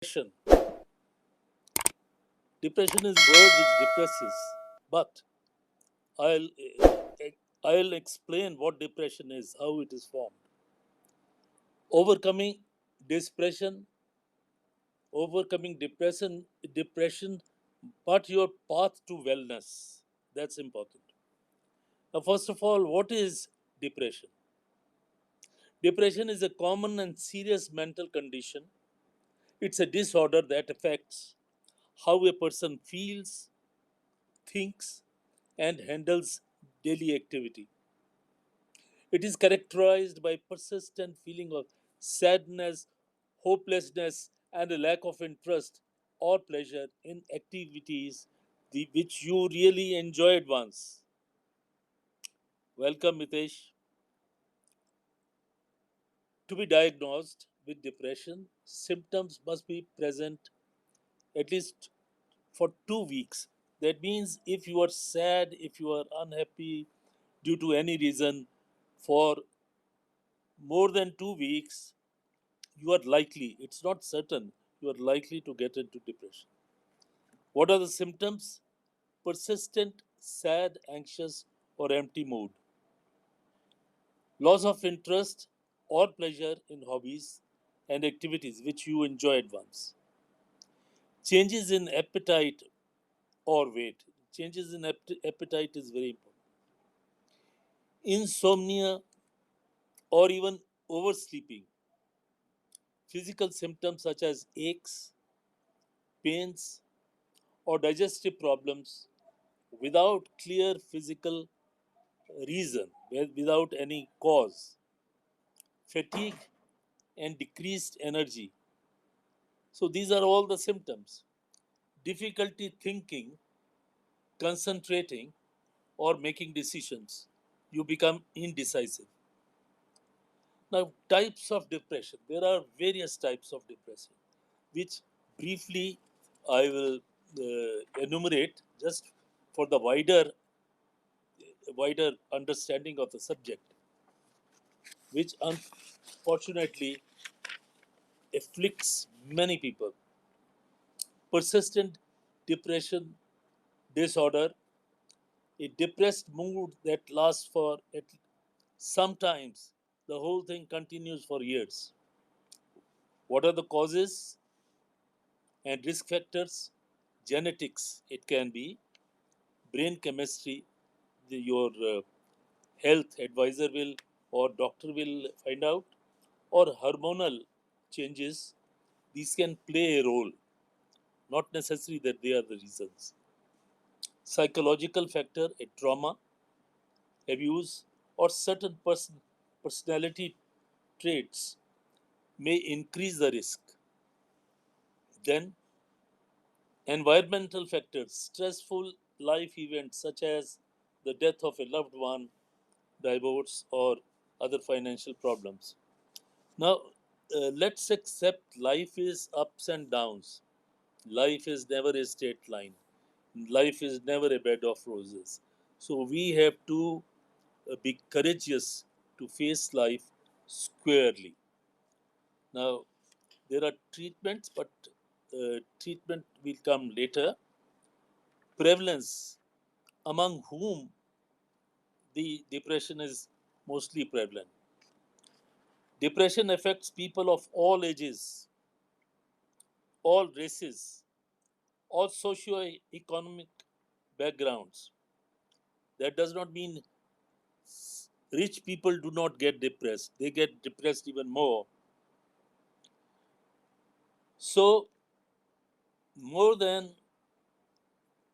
Depression. Depression is word which depresses, but I'll I'll explain what depression is, how it is formed. Overcoming depression, depression, but your path to wellness. That's important. Now, first of all, what is depression? Depression is a common and serious mental condition. It's a disorder that affects how a person feels, thinks, and handles daily activity. It is characterized by persistent feeling of sadness, hopelessness, and a lack of interest or pleasure in activities which you really enjoyed once. Welcome, Mitesh. To be diagnosed with depression, symptoms must be present at least for 2 weeks. That means if you are sad, if you are unhappy due to any reason for more than 2 weeks, you are likely, it's not certain, you are likely to get into depression. What are the symptoms? Persistent, sad, anxious, or empty mood, loss of interest or pleasure in hobbies and activities which you enjoyed once, changes in appetite or weight. Changes in appetite is very important. Insomnia or even oversleeping, physical symptoms such as aches, pains, or digestive problems without clear physical reason, without any cause, fatigue and decreased energy. So these are all the symptoms. Difficulty thinking, concentrating, or making decisions. You become indecisive. Now, types of depression. There are various types of depression, which briefly I will enumerate just for the wider understanding of the subject, which unfortunately afflicts many people. Persistent depression disorder, a depressed mood that lasts for sometimes the whole thing continues for years. What are the causes and risk factors? Genetics, it can be, brain chemistry, your health advisor will or doctor will find out, or hormonal changes. These can play a role, not necessary that they are the reasons. Psychological factor, a trauma, abuse, or certain personality traits may increase the risk. Then, environmental factors, stressful life events such as the death of a loved one, divorce, or other financial problems. Now, let's accept life is ups and downs. Life is never a straight line. Life is never a bed of roses. So we have to be courageous to face life squarely. Now, there are treatments, but treatment will come later. Prevalence, among whom the depression is mostly prevalent. Depression affects people of all ages, all races, all socio-economic backgrounds. That does not mean rich people do not get depressed. They get depressed even more. So, more than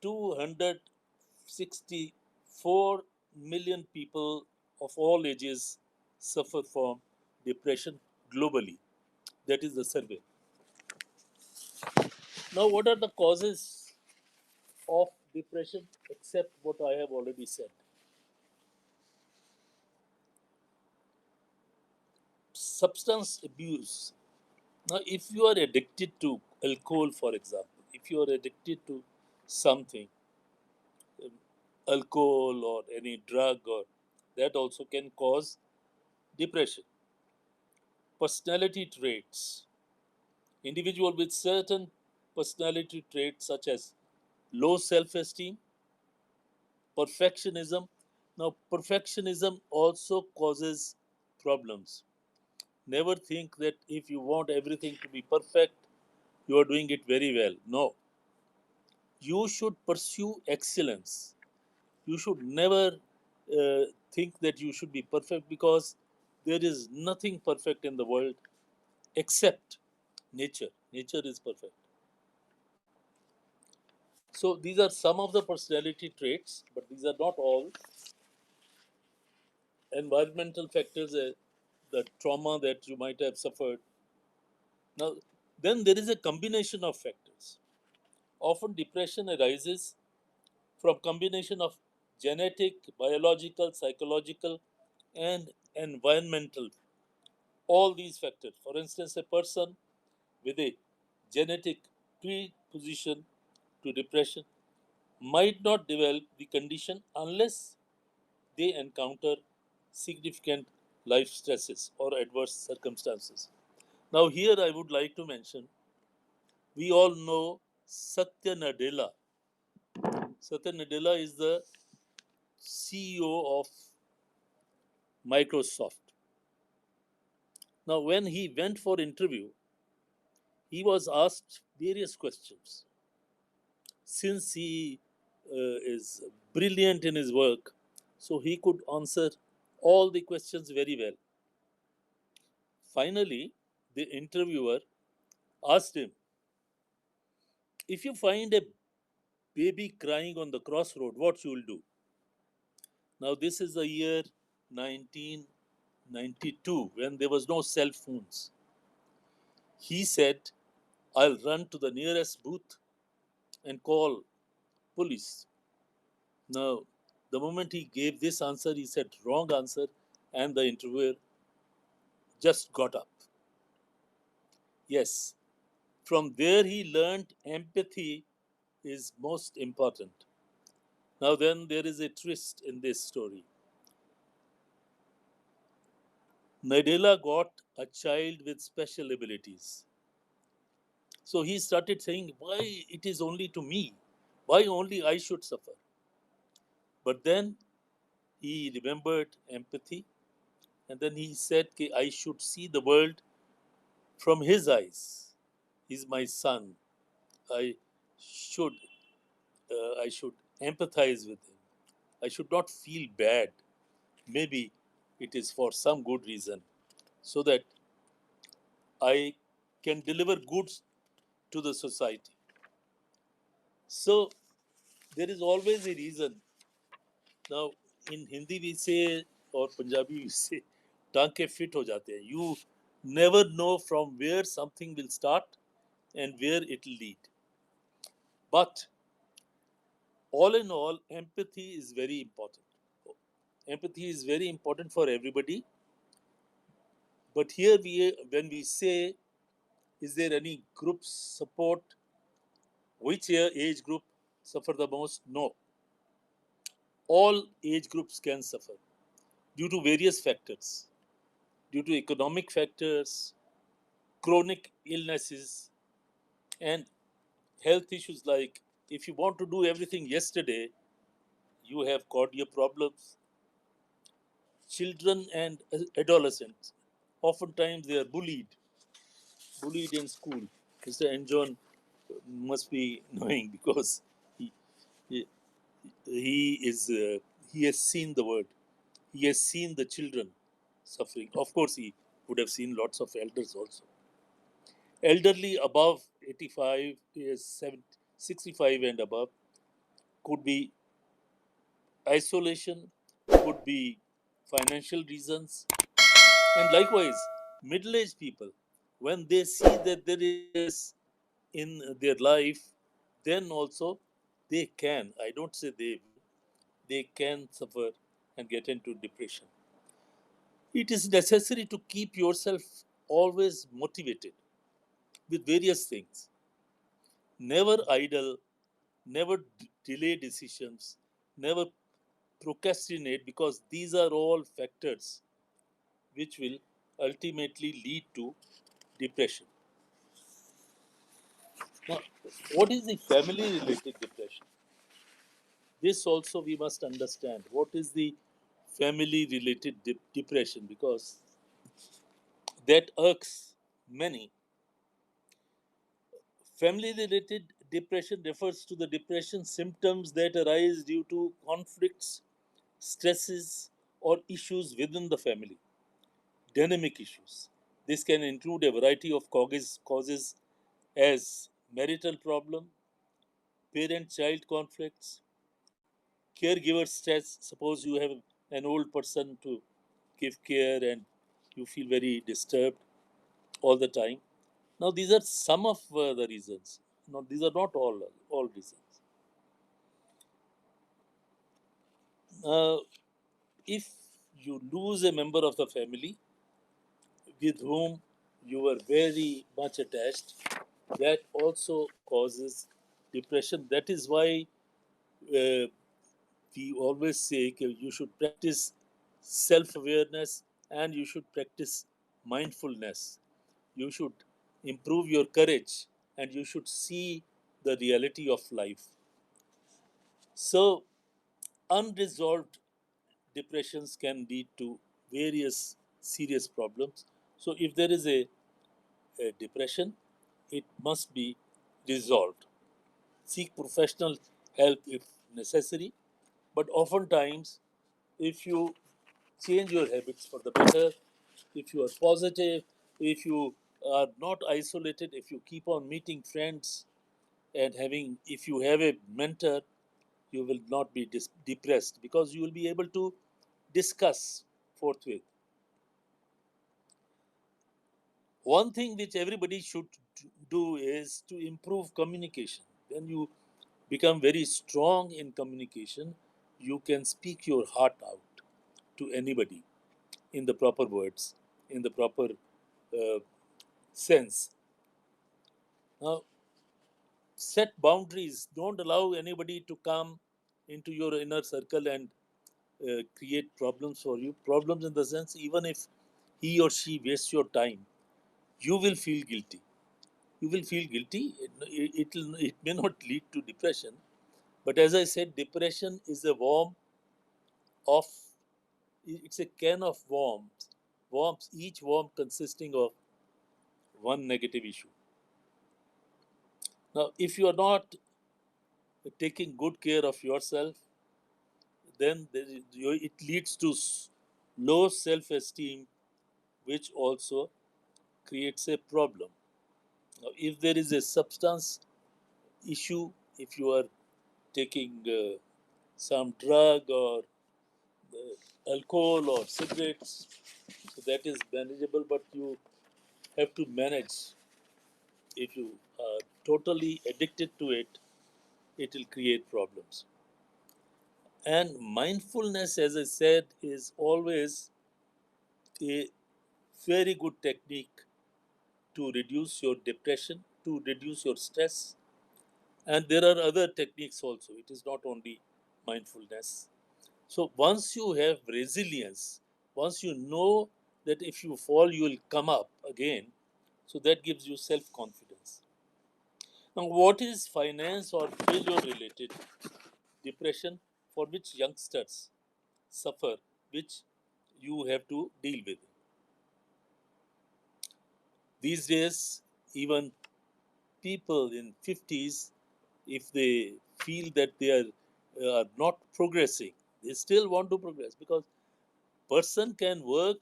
264 million people of all ages suffer from depression globally. That is the survey. Now, what are the causes of depression except what I have already said? Substance abuse. Now, if you are addicted to alcohol, for example, if you are addicted to something, alcohol or any drug, or that also can cause depression. Personality traits, Individual with certain personality traits such as low self-esteem, perfectionism. Now, perfectionism also causes problems. Never think that if you want everything to be perfect, you are doing it very well. No, you should pursue excellence. You should never think that you should be perfect, because there is nothing perfect in the world except nature. Nature is perfect. So these are some of the personality traits, but these are not all. Environmental factors, the trauma that you might have suffered. Now, then there is a combination of factors. Often depression arises from combination of genetic, biological, psychological, and environmental. All these factors. For instance, a person with a genetic predisposition to depression might not develop the condition unless they encounter significant life stresses or adverse circumstances. Now, here I would like to mention, we all know Satya Nadella. Satya Nadella is the CEO of Microsoft. Now, when he went for interview, he was asked various questions. Since he is brilliant in his work, so he could answer all the questions very well. Finally, the interviewer asked him, if you find a baby crying on the crossroad, what you will do? Now, this is the year 1992, when there was no cell phones. He said, I'll run to the nearest booth and call police. Now, the moment he gave this answer, he said wrong answer, and the interviewer just got up. Yes, from there he learned empathy is most important. Now, then there is a twist in this story. Nadella got a child with special abilities. So he started saying, why it is only to me? Why only I should suffer? But then he remembered empathy, and then he said, "Ki I should see the world from his eyes. He's my son. I should, I should empathize with him. I should not feel bad. Maybe it is for some good reason, so that I can deliver goods to the society." So there is always a reason. Now, in Hindi we say, or Punjabi we say, टांके fit हो जाते हैं. You never know from where something will start and where it will lead. But all in all, empathy is very important. Empathy is very important for everybody. But here when we say, is there any group support? Which age group suffer the most? No. All age groups can suffer due to various factors, due to economic factors, chronic illnesses, and health issues. Like, if you want to do everything yesterday, you have cardio problems. Children and adolescents, oftentimes they are bullied in school. Mr. Enjon must be knowing, because he, he, he is he has seen the word. He has seen the children suffering. Of course, he would have seen lots of elders also. Elderly above 85 is 70, 65 and above, could be isolation, could be financial reasons, and likewise middle-aged people, when they see that there is stress in their life, then also they can, I don't say they will, they can suffer and get into depression. It is necessary to keep yourself always motivated with various things. Never idle, never delay decisions, never procrastinate, because these are all factors which will ultimately lead to depression. What is the family related depression? This also we must understand. What is the family related depression? Because that irks many. Family related depression refers to the depression symptoms that arise due to conflicts, stresses, or issues within the family, dynamic issues. This can include a variety of causes as marital problem, parent child conflicts, caregiver stress. Suppose you have an old person to give care and you feel very disturbed all the time. Now, these are some of the reasons. No, these are not all reasons. If you lose a member of the family with whom you were very much attached, that also causes depression. That is why uh, we always say you should practice self awareness and you should practice mindfulness. You should improve your courage and you should see the reality of life. So, unresolved depressions can lead to various serious problems. So, if there is a depression, it must be resolved. Seek professional help if necessary, but oftentimes, if you change your habits for the better, if you are positive, if you are not isolated, if you keep on meeting friends and having, if you have a mentor, you will not be depressed because you will be able to discuss forthwith. One thing which everybody should do is to improve communication. When you become very strong in communication, you can speak your heart out to anybody in the proper words, in the proper uh, sense. Now, set boundaries. Don't allow anybody to come into your inner circle and create problems for you. Problems in the sense, even if he or she wastes your time, you will feel guilty. You will feel guilty. It may not lead to depression, but as I said, depression is a worm of, it's a can of worms, each worm consisting of one negative issue. Now, if you are not taking good care of yourself, then it leads to low self esteem, which also creates a problem. Now, if there is a substance issue, if you are taking some drug or alcohol or cigarettes, so that is manageable, but you have to manage. If you are totally addicted to it, it will create problems. And mindfulness, as I said, is always a very good technique to reduce your depression, to reduce your stress. And there are other techniques also. It is not only mindfulness. So once you have resilience, once you know that if you fall, you will come up again, so that gives you self confidence. Now, what is finance or failure related depression for which youngsters suffer, which you have to deal with? These days, even people in 50s, if they feel that they are not progressing, they still want to progress because person can work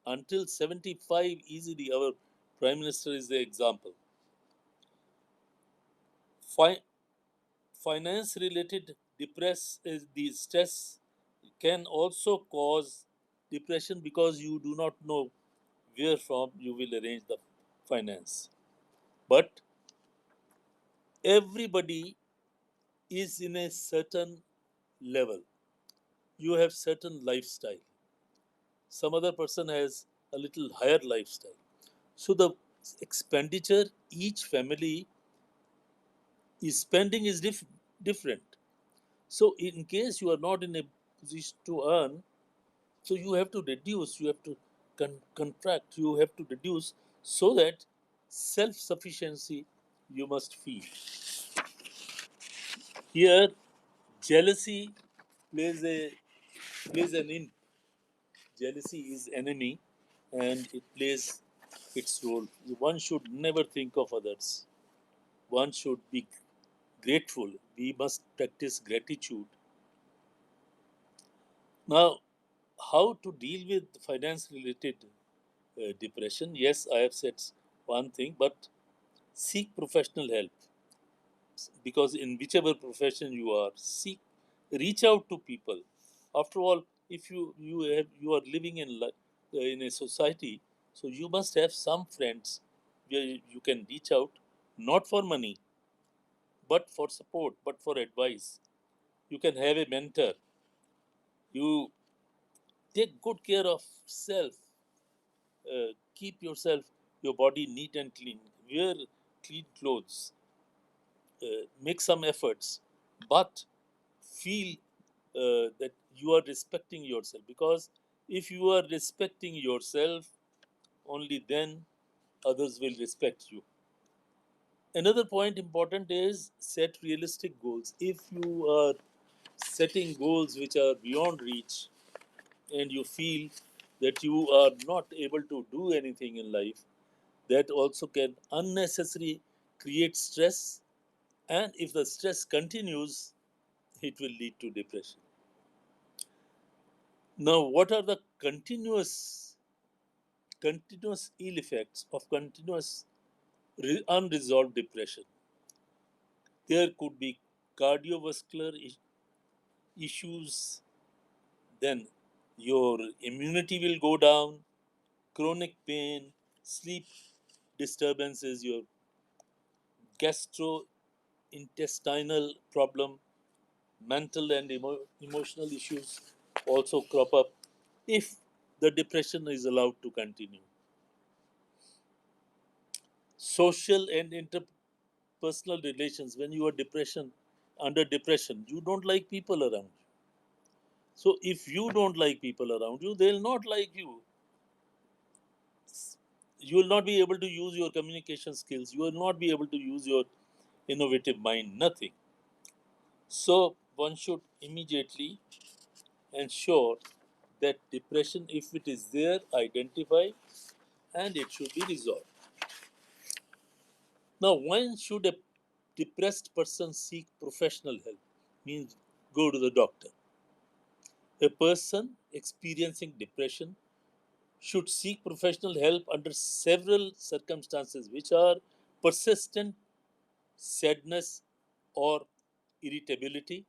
until 75 easily. Our prime minister is the example. Fi- Finance related depress is the stress can also cause depression because you do not know where from you will arrange the finance. But everybody is in a certain level. You have certain lifestyle. Some other person has a little higher lifestyle. So the expenditure each family is spending is different. So in case you are not in a position to earn, so you have to reduce, you have to contract, you have to reduce so that self sufficiency you must feel. Here, jealousy plays a plays an in. Jealousy is enemy, and it plays its role. One should never think of others. One should be grateful. We must practice gratitude. Now, how to deal with finance related depression? Yes, I have said one thing, but seek professional help, because in whichever profession you are, seek, reach out to people. After all, if you are living in a society, so you must have some friends where you can reach out, not for money, but for support, but for advice. You can have a mentor. You take good care of self. Keep yourself, your body neat and clean. Wear clean clothes. Make some efforts, but feel that you are respecting yourself, because if you are respecting yourself, only then others will respect you. Another point important is set realistic goals. If you are setting goals which are beyond reach, and you feel that you are not able to do anything in life, that also can unnecessarily create stress, and if the stress continues, it will lead to depression. Now, what are the continuous ill effects of continuous unresolved depression? There could be cardiovascular issues, then your immunity will go down, chronic pain, sleep disturbances, your gastrointestinal problem, mental and emotional issues also crop up if the depression is allowed to continue. Social and interpersonal relations, when you are depression under depression, you don't like people around you. So if you don't like people around you, they'll not like you. You will not be able to use your communication skills, you will not be able to use your innovative mind, nothing. So one should immediately ensure that depression, if it is there, identify, and it should be resolved. Now, when should a depressed person seek professional help? Means go to the doctor. A person experiencing depression should seek professional help under several circumstances, which are persistent sadness or irritability,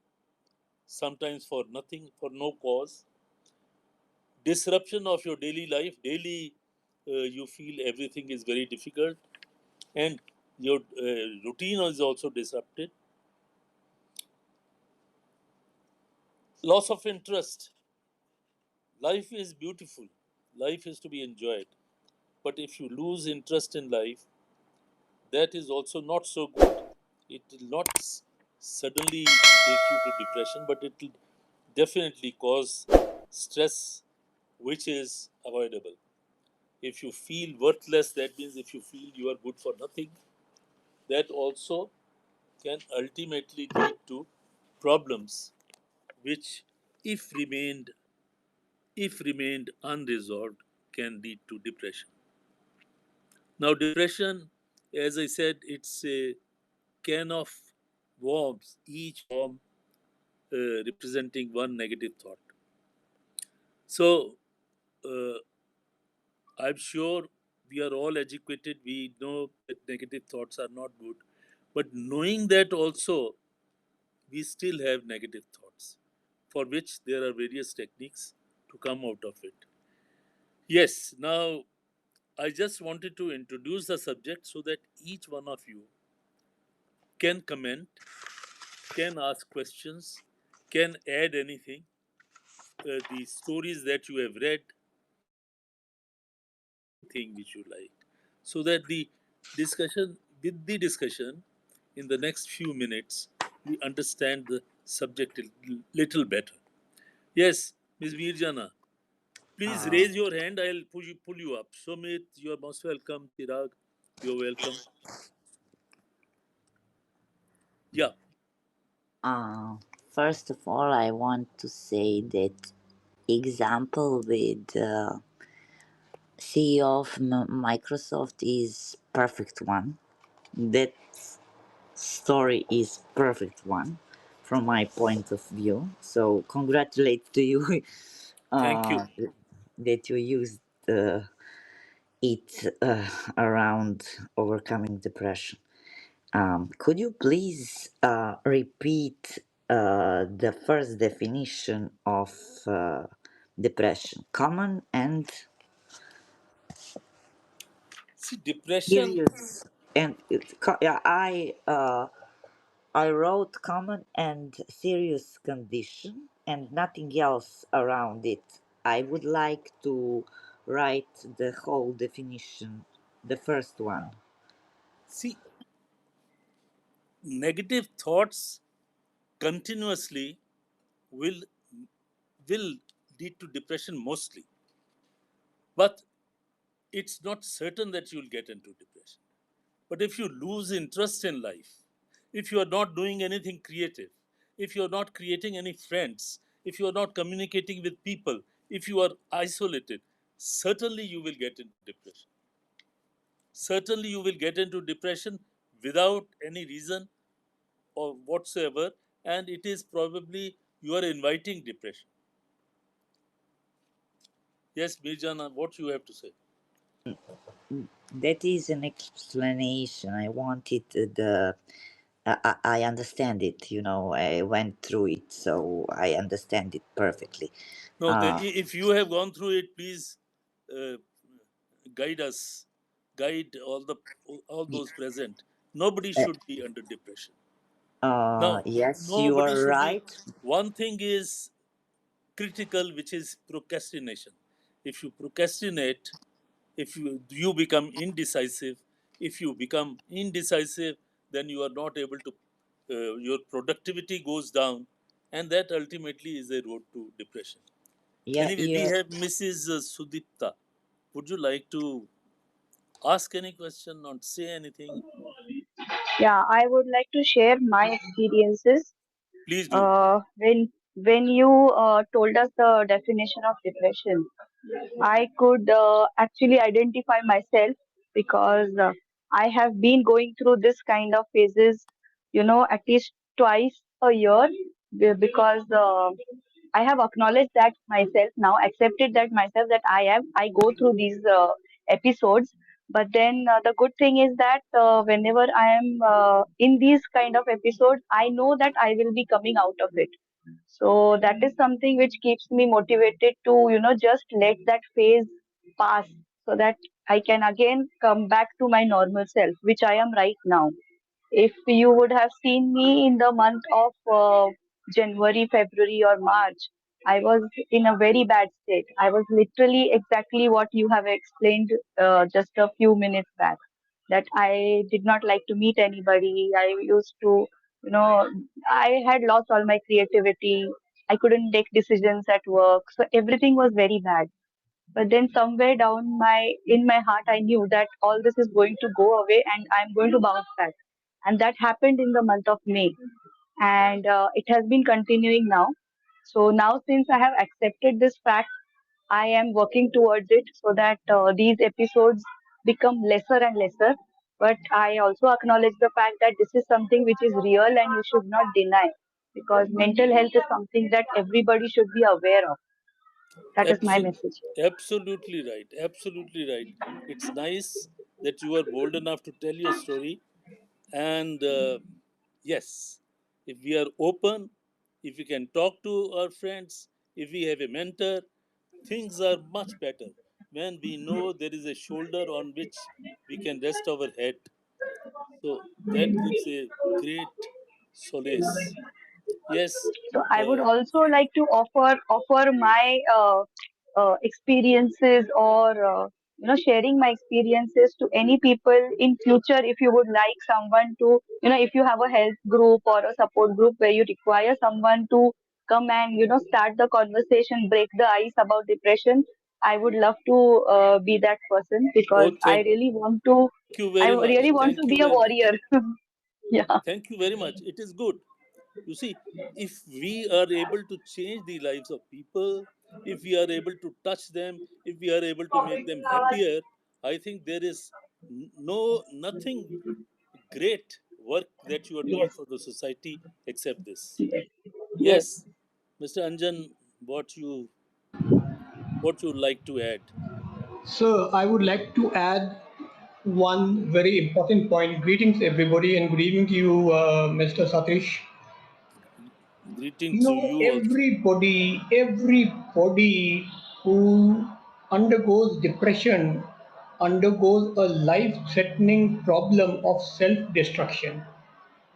sometimes for nothing, for no cause, disruption of your daily life. Daily, you feel everything is very difficult, and your routine is also disrupted. Loss of interest. Life is beautiful, life is to be enjoyed. But if you lose interest in life, that is also not so good. It will not suddenly take you to depression, but it will definitely cause stress, which is avoidable. If you feel worthless, that means if you feel you are good for nothing, that also can ultimately lead to problems, which, if remained if remained unresolved, can lead to depression. Now, depression, as I said, it's a can of worms, each worm representing one negative thought. So, uh, I'm sure we are all educated, we know that negative thoughts are not good. But knowing that also, we still have negative thoughts, for which there are various techniques to come out of it. Yes, now I just wanted to introduce the subject so that each one of you can comment, can ask questions, can add anything, the stories that you have read, anything which you like, so that with the discussion in the next few minutes, we understand the subject a little better. Yes, Ms. Veerjana, please Uh, raise your hand. I'll pull you up. Sumit, you're most welcome. Chirag, you're welcome. Uh, First of all, I want to say that example with CEO of Microsoft is perfect one. That story is perfect one from my point of view. So congratulate to you Thank you. uh, that you used it around overcoming depression. Could you please repeat the first definition of depression? Common and See, depression. serious. And yeah, I wrote common and serious condition and nothing else around it. I would like to write the whole definition, the first one. See, negative thoughts continuously will will lead to depression mostly, but it's not certain that you'll get into depression. But if you lose interest in life, if you are not doing anything creative, if you are not creating any friends, if you are not communicating with people, if you are isolated, certainly you will get into depression. Certainly you will get into depression without any reason or whatsoever, and it is probably you are inviting depression. Yes, Mirjana, what you have to say? That is an explanation. I wanted the. I understand it. You know, I went through it, so I understand it perfectly. No, Uh, if you have gone through it, please uh, guide us, guide all those present. Nobody should be under depression. Now, yes, you nobody are should be. right. One thing is critical, which is procrastination. If you procrastinate, if you become indecisive, if you become indecisive, then you are not able to. Your productivity goes down, and that ultimately is a road to depression. Yeah, Anyway, we yeah. have Mrs. Sudipta. Would you like to ask any question or say anything? Yeah, I would like to share my experiences. Please do. When you told us the definition of depression, I could actually identify myself because I have been going through this kind of phases, at least twice a year because I have acknowledged that myself now, accepted that myself that I go through these episodes. But then the good thing is that whenever I am in these kind of episodes, I know that I will be coming out of it. So that is something which keeps me motivated to, just let that phase pass so that I can again come back to my normal self, which I am right now. If you would have seen me in the month of January, February, or March, I was in a very bad state. I was literally exactly what you have explained just a few minutes back. That I did not like to meet anybody. I used to, I had lost all my creativity. I couldn't take decisions at work. So everything was very bad. But then somewhere down in my heart, I knew that all this is going to go away and I'm going to bounce back. And that happened in the month of May, and it has been continuing now. So now, since I have accepted this fact, I am working towards it so that these episodes become lesser and lesser. But I also acknowledge the fact that this is something which is real and you should not deny, because mental health is something that everybody should be aware of. That is my Absolutely, message. absolutely right. Absolutely right. It's nice that you are bold enough to tell your story. And yes, if we are open, if we can talk to our friends, if we have a mentor, things are much better when we know there is a shoulder on which we can rest our head. So that gives a great solace. Yes, So I would uh, also like to offer my experiences, or sharing my experiences to any people in future. If you would like someone to, if you have a health group or a support group where you require someone to come and start the conversation, break the ice about depression, I would love to be that person, oh, because I really want to. thank you I very much. really want to Thank you be a very much. warrior. Yeah. Thank you very much. It is good. You see, if we are able to change the lives of people, if we are able to touch them, if we are able to make them happier, I think there is nothing great work that you are doing Yes, for the society except this. yes, yes. Yes, Mr. Anjan, what you like to add? So I would like to add one very important point. Greetings, everybody, and good evening to you, Mr. Satish. Greeting You to know, you also. everybody who undergoes depression undergoes a life-threatening problem of self-destruction.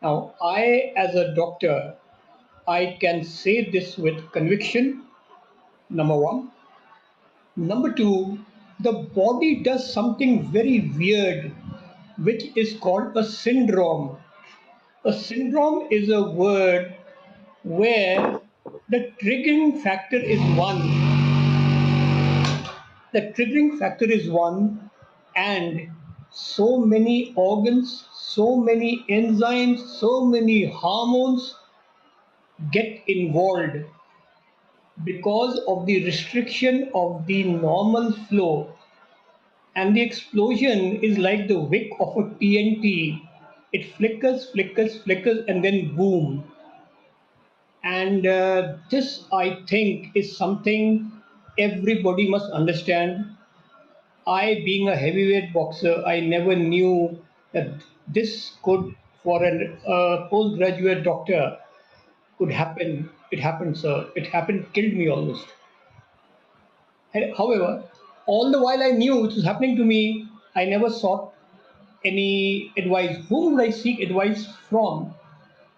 Now, I, as a doctor, I can say this with conviction. Number one. Number two, the body does something very weird, which is called a syndrome. A syndrome is a word where the triggering factor is one, the triggering factor is one, and so many organs, so many enzymes, so many hormones get involved because of the restriction of the normal flow. And the explosion is like the wick of a TNT. It flickers, flickers, flickers, and then boom. And this, I think, is something everybody must understand. I, being a heavyweight boxer, I never knew that this could, for a postgraduate doctor, could happen. It happened, sir. It happened, killed me almost. However, all the while I knew it was happening to me, I never sought any advice. Whom would I seek advice from?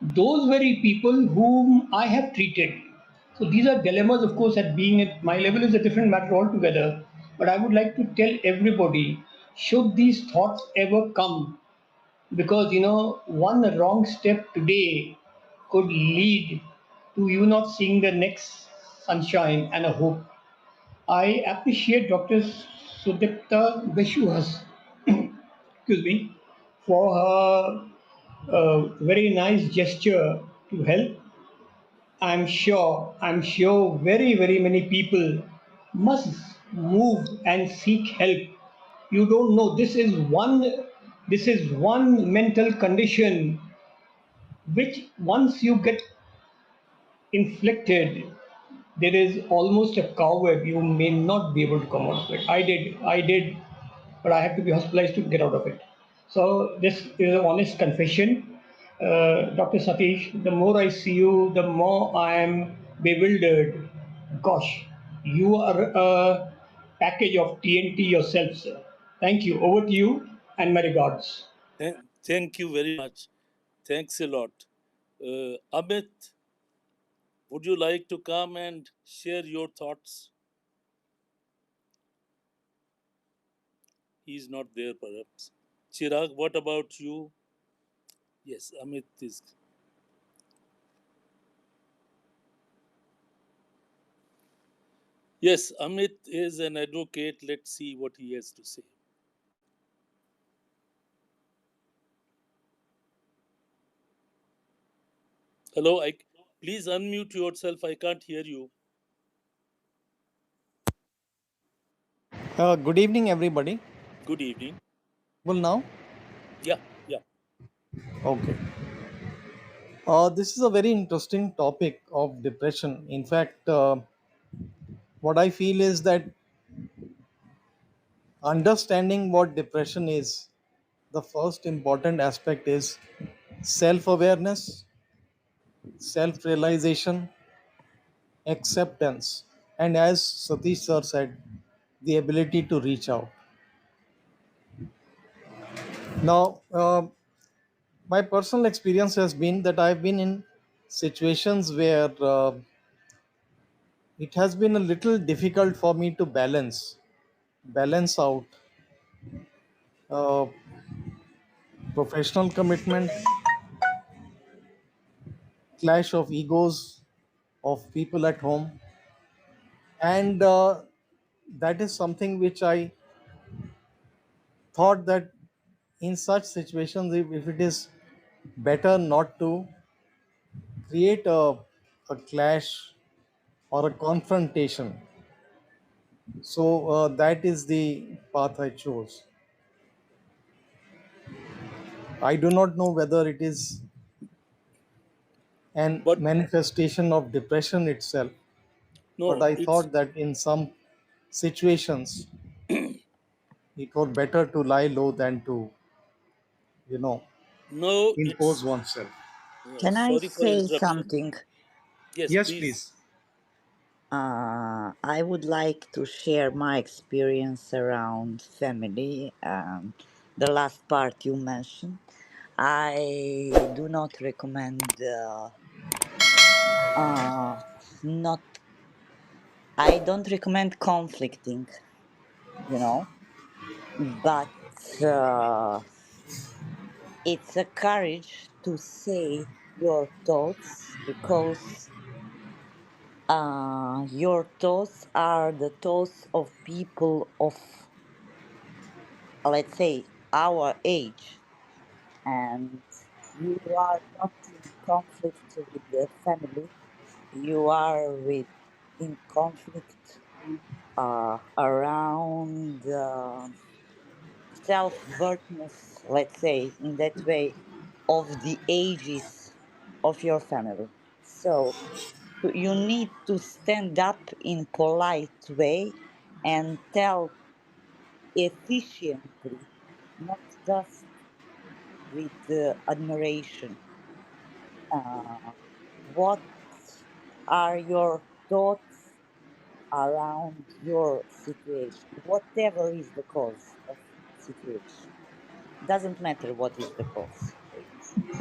Those very people whom I have treated. So these are dilemmas, of course, at being at my level is a different matter altogether. But I would like to tell everybody, should these thoughts ever come, because one wrong step today could lead to you not seeing the next sunshine and a hope. I appreciate Dr. Sudipta Viswas, excuse me, for her very nice gesture to help. I'm sure very, very many people must move and seek help. You don't know, this is one mental condition which once you get inflicted, there is almost a coward. You may not be able to come out of it. I did, but I had to be hospitalized to get out of it. So this is an honest confession. Dr. Satish, the more I see you, the more I am bewildered. Gosh, you are a package of TNT yourself, sir. Thank you. Over to you, and my regards. Thank you very much. Thanks a lot. Amit, would you like to come and share your thoughts? He's not there, perhaps. Chirag, what about you? Yes, Amit is. Yes, Amit is an advocate. Let's see what he has to say. Hello, please unmute yourself. I can't hear you. Good evening, everybody. Good evening. Well, now, Yeah, yeah. okay. This is a very interesting topic of depression. In fact, what I feel is that understanding what depression is, the first important aspect is self awareness, self realization, acceptance, and as Satish sir said, the ability to reach out. Now, my personal experience has been that I've been in situations where it has been a little difficult for me to balance out uh, professional commitment, clash of egos of people at home, and that is something which I thought that in such situations, if it is better not to create a clash or a confrontation. So that is the path I chose. I do not know whether it is an But manifestation of depression itself, but no, I it's thought that in some situations it was better to lie low than to, you know, no, impose it's oneself. Can I sorry for say interruption. something? Yes, Yes, please. please. I would like to share my experience around family. The last part you mentioned. I do not recommend, not, I don't recommend conflicting, you know, but it's a courage to say your thoughts because your thoughts are the thoughts of people of, let's say, our age, and you are not in conflict with the family. You are with in conflict around self-worthiness, let's say, in that way, of the ages of your family. So you need to stand up in polite way and tell efficiently, not just with admiration. Uh, what are your thoughts around your situation, whatever is the cause of situation? Doesn't matter what is the cause.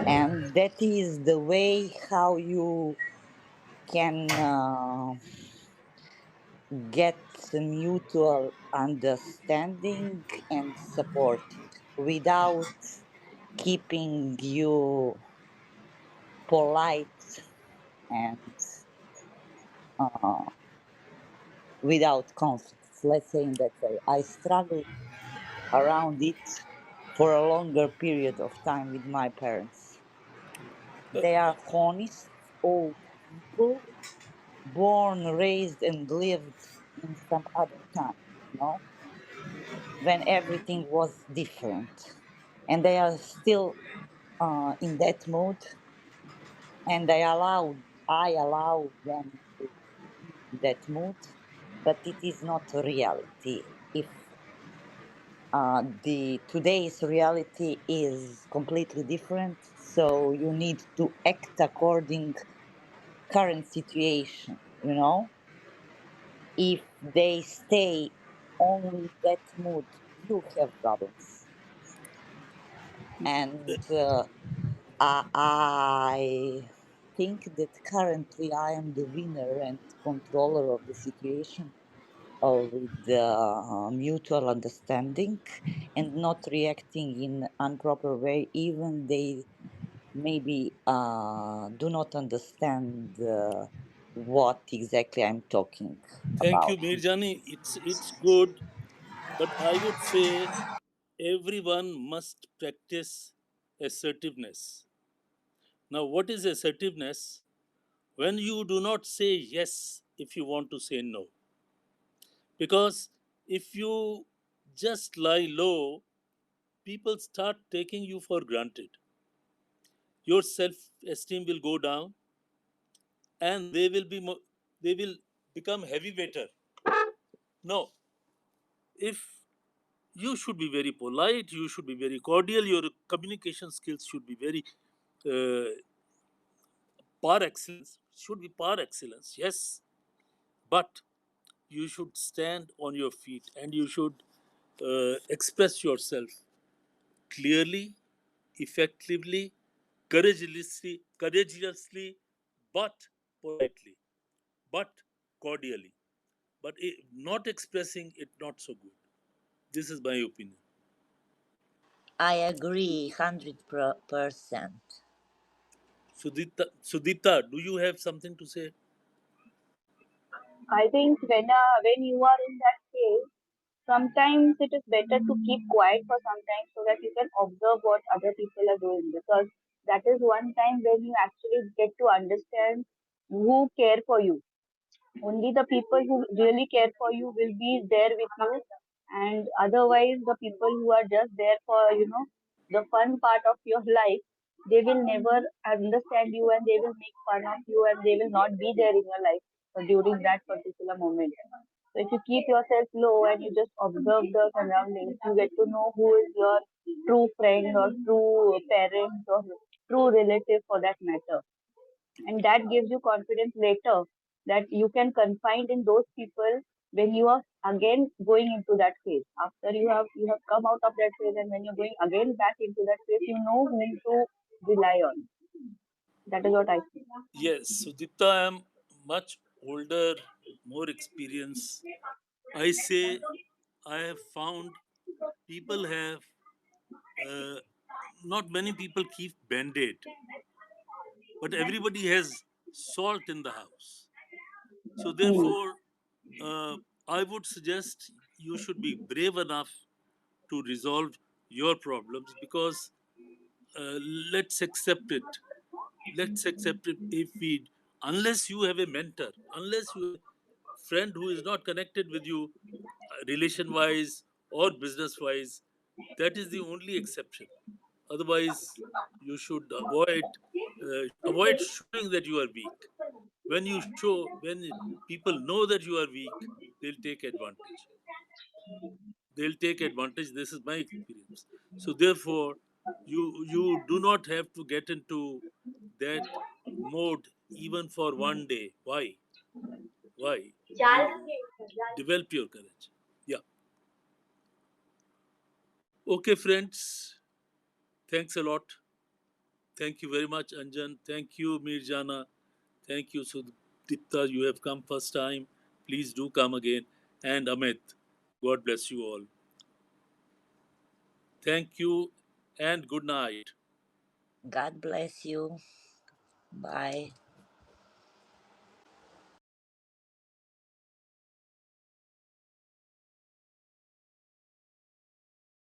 And that is the way how you can get mutual understanding and supporting without keeping you polite and without conflicts. Let's say in that way. I struggled around it for a longer period of time with my parents. Uh, They are honest, old people, born, raised, and lived in some other time, you know, when everything was different. And they are still in that mood, and I allow them to be in that mood, but it is not a reality. If the today's reality is completely different, so you need to act according current situation. You know, if they stay only in that mood, you have problems. And I think that currently I am the winner and controller of the situation with the mutual understanding and not reacting in improper way, even they maybe do not understand what exactly I'm talking Thank you, about. Mirjani. It's good, but I would say everyone must practice assertiveness. Now, what is assertiveness? When you do not say yes if you want to say no. Because if you just lie low, people start taking you for granted. Your self-esteem will go down, and they will become heavy waiter. No, if you should be very polite, you should be very cordial, your communication skills should be very uh, par excellence, should be par excellence, yes, but you should stand on your feet and you should express yourself clearly, effectively, courageously, but politely, but cordially. But not expressing it, not so good. This is my opinion. I agree 100%. Sudita, do you have something to say? I think when you are in that phase, sometimes it is better to keep quiet for some time so that you can observe what other people are doing. Because That is one time when you actually get to understand who care for you. Only the people who really care for you will be there with you, and otherwise the people who are just there for the fun part of your life, they will never understand you, and they will make fun of you, and they will not be there in your life during that particular moment. So if you keep yourself low and you just observe the surroundings, you get to know who is your true friend or true parent or true relative for that matter, and that gives you confidence later that you can confide in those people when you are again going into that phase. After you have come out of that phase, and when you're going again back into that phase, you know whom to rely on. That is what I think. Yes, Sudipta, I am much older, more experienced. I say I have found people have, uh, not many people keep band aid, but everybody has salt in the house. So, Hmm. therefore, uh, I would suggest you should be brave enough to resolve your problems, because uh, let's accept it. Let's accept it if we, unless you have a mentor, unless you have a friend who is not connected with you relation wise or business wise, that is the only exception. Otherwise, you should avoid showing that you are weak. When people know that you are weak, they'll take advantage. They'll take advantage. This is my experience. So therefore, you do not have to get into that mode even for one day. Why? You develop your courage. Yeah. Okay, friends, thanks a lot. Thank you very much, Anjan. Thank you, Mirjana. Thank you, Sudipta. You have come first time. Please do come again. And Amit, God bless you all. Thank you and good night. God bless you. Bye.